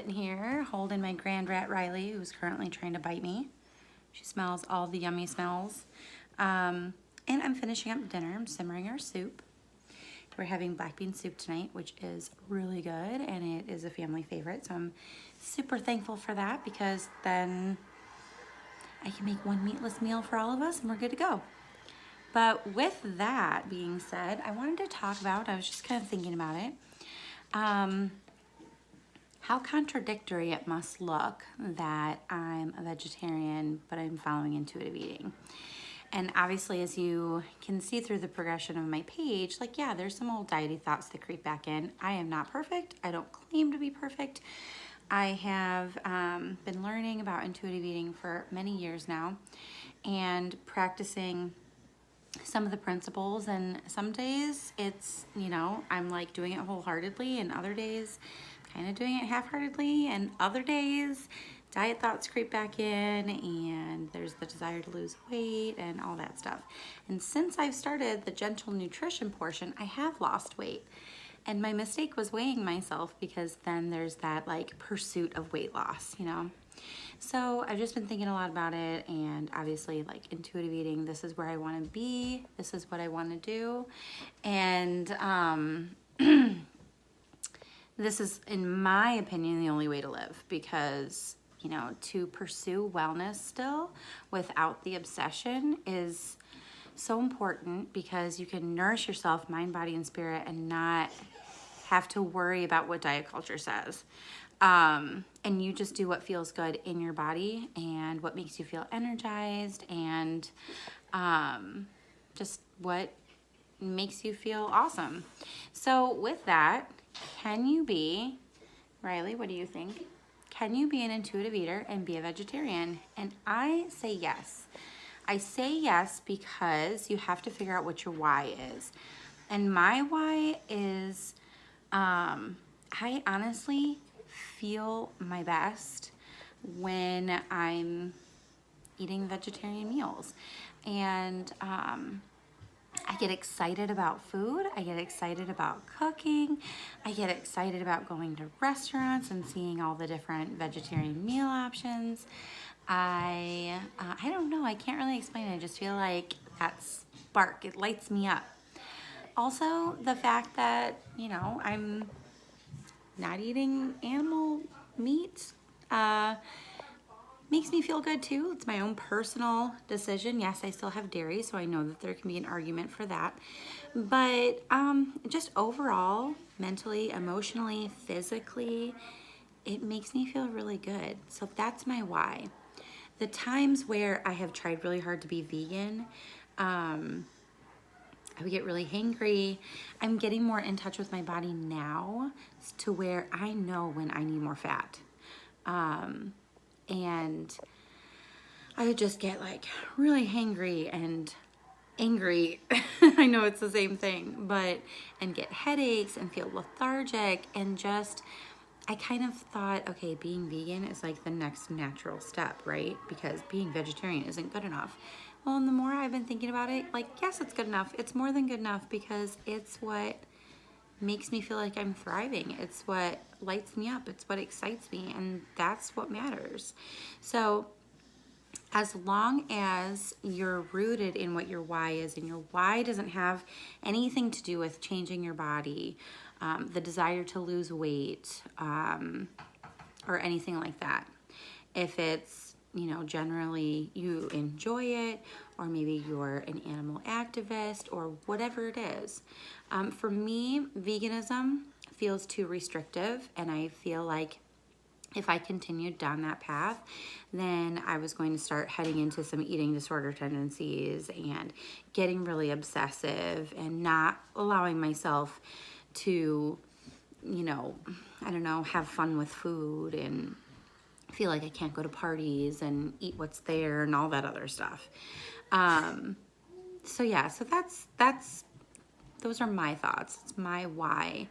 sitting here holding my grand rat Riley, who's currently trying to bite me. She smells all the yummy smells. And I'm finishing up dinner. I'm simmering our soup. We're having black bean soup tonight, which is really good, and it is a family favorite. So I'm super thankful for that, because then I can make one meatless meal for all of us and we're good to go. But with that being said, I wanted to talk about, I was just kind of thinking about it, how contradictory it must look that I'm a vegetarian, but I'm following intuitive eating. And obviously, as you can see through the progression of my page, like, yeah, there's some old diety thoughts that creep back in. I am not perfect. I don't claim to be perfect. I have been learning about intuitive eating for many years now and practicing some of the principles, and some days it's, I'm like doing it wholeheartedly, and other days kind of doing it half-heartedly, and other days diet thoughts creep back in and there's the desire to lose weight and all that stuff. And since I've started the gentle nutrition portion, I have lost weight. And my mistake was weighing myself, because then there's that like pursuit of weight loss, So I've just been thinking a lot about it, and obviously like intuitive eating, this is where I want to be. This is what I want to do. And this is, in my opinion, the only way to live, because, to pursue wellness still without the obsession is so important, because you can nourish yourself, mind, body, and spirit, and not have to worry about what diet culture says. And you just do what feels good in your body and what makes you feel energized, and just what makes you feel awesome. So with that, can you be, Riley, what do you think? Can you be an intuitive eater and be a vegetarian? And I say yes. I say yes because you have to figure out what your why is. And my why is, I honestly feel my best when I'm eating vegetarian meals. And I get excited about food. I get excited about cooking. I get excited about going to restaurants and seeing all the different vegetarian meal options. I don't know. I can't really explain it. I just feel like that spark. It lights me up. Also, the fact that, I'm not eating animal meat makes me feel good too. It's my own personal decision. Yes, I still have dairy, so I know that there can be an argument for that. But just overall, mentally, emotionally, physically, it makes me feel really good. So that's my why. The times where I have tried really hard to be vegan, I would get really hangry. I'm getting more in touch with my body now to where I know when I need more fat. And I would just get like really hangry and angry. I know it's the same thing, and get headaches and feel lethargic, and just, I kind of thought, okay, being vegan is like the next natural step, right? Because being vegetarian isn't good enough. Well, and the more I've been thinking about it, like, yes, it's good enough. It's more than good enough, because it's what makes me feel like I'm thriving. It's what lights me up. It's what excites me, and that's what matters. So as long as you're rooted in what your why is, and your why doesn't have anything to do with changing your body, the desire to lose weight, or anything like that. If it's, generally you enjoy it, or maybe you're an animal activist, or whatever it is. For me, veganism feels too restrictive, and I feel like if I continued down that path, then I was going to start heading into some eating disorder tendencies and getting really obsessive and not allowing myself to, have fun with food, and feel like I can't go to parties and eat what's there and all that other stuff. So those are my thoughts. It's my why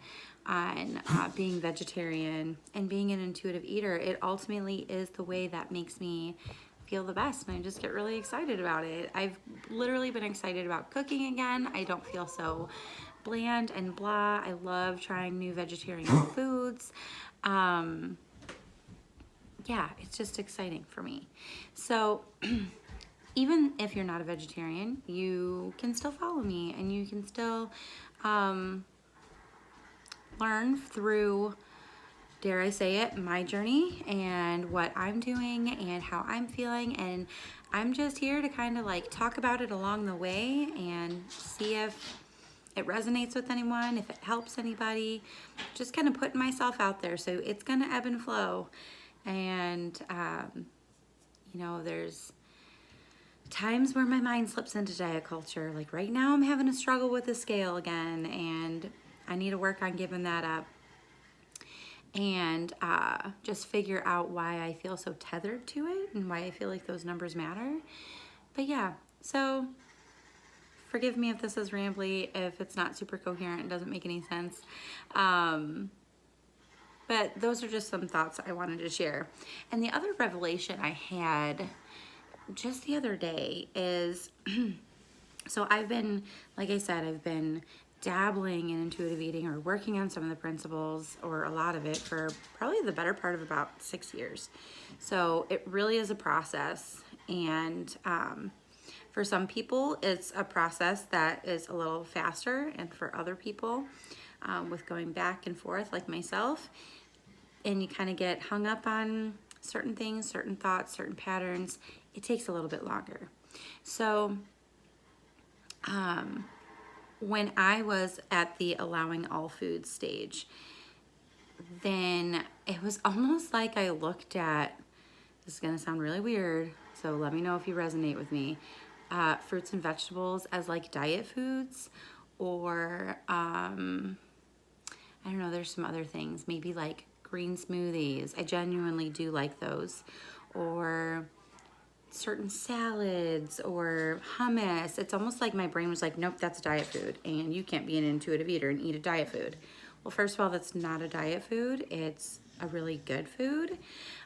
on being vegetarian and being an intuitive eater. It ultimately is the way that makes me feel the best, and I just get really excited about it. I've literally been excited about cooking again. I don't feel so bland and blah. I love trying new vegetarian foods. yeah, it's just exciting for me. So even if you're not a vegetarian, you can still follow me and you can still learn through, dare I say it, my journey and what I'm doing and how I'm feeling. And I'm just here to kind of like talk about it along the way and see if it resonates with anyone, if it helps anybody. Just kind of putting myself out there. So it's going to ebb and flow. And, you know, there's times where my mind slips into diet culture. Like right now, I'm having a struggle with the scale again, and I need to work on giving that up and just figure out why I feel so tethered to it and why I feel like those numbers matter. But yeah, so forgive me if this is rambly, if it's not super coherent, it doesn't make any sense. But those are just some thoughts I wanted to share. And the other revelation I had just the other day is, so I've been, like I said, I've been dabbling in intuitive eating or working on some of the principles or a lot of it for probably the better part of about 6 years. So it really is a process. And for some people, it's a process that is a little faster. And for other people, with going back and forth like myself, and you kind of get hung up on certain things, certain thoughts, certain patterns, it takes a little bit longer. So when I was at the allowing all foods stage, then it was almost like I looked at, this is gonna sound really weird, so let me know if you resonate with me, fruits and vegetables as like diet foods, or I don't know, there's some other things, maybe like green smoothies. I genuinely do like those. Or certain salads or hummus. It's almost like my brain was like, nope, that's a diet food and you can't be an intuitive eater and eat a diet food. Well, first of all, that's not a diet food. It's a really good food,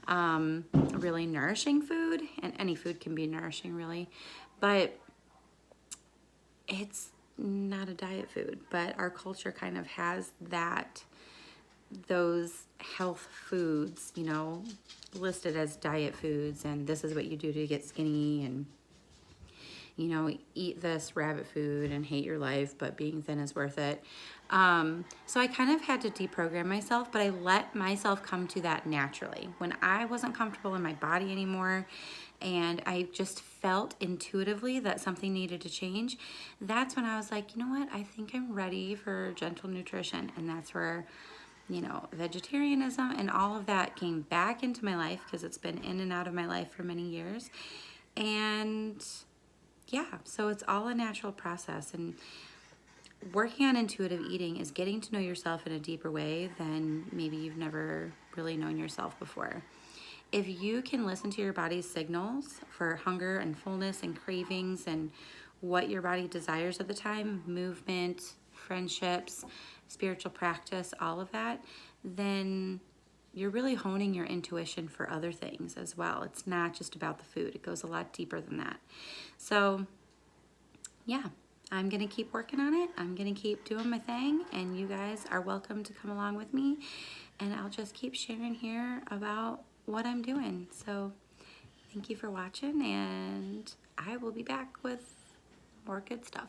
a really nourishing food, and any food can be nourishing really, but it's not a diet food. But our culture kind of has those health foods, you know, listed as diet foods, and this is what you do to get skinny, and you know, eat this rabbit food and hate your life, but being thin is worth it. So I kind of had to deprogram myself, but I let myself come to that naturally. When I wasn't comfortable in my body anymore and I just felt intuitively that something needed to change, that's when I was like, you know what, I think I'm ready for gentle nutrition. And that's where, you know, vegetarianism and all of that came back into my life, because it's been in and out of my life for many years. And yeah, so it's all a natural process. And working on intuitive eating is getting to know yourself in a deeper way than maybe you've never really known yourself before. If you can listen to your body's signals for hunger and fullness and cravings and what your body desires at the time, movement, friendships, spiritual practice, all of that, then you're really honing your intuition for other things as well. It's not just about the food. It goes a lot deeper than that. So yeah, I'm going to keep working on it. I'm going to keep doing my thing, and you guys are welcome to come along with me, and I'll just keep sharing here about what I'm doing. So thank you for watching, and I will be back with more good stuff.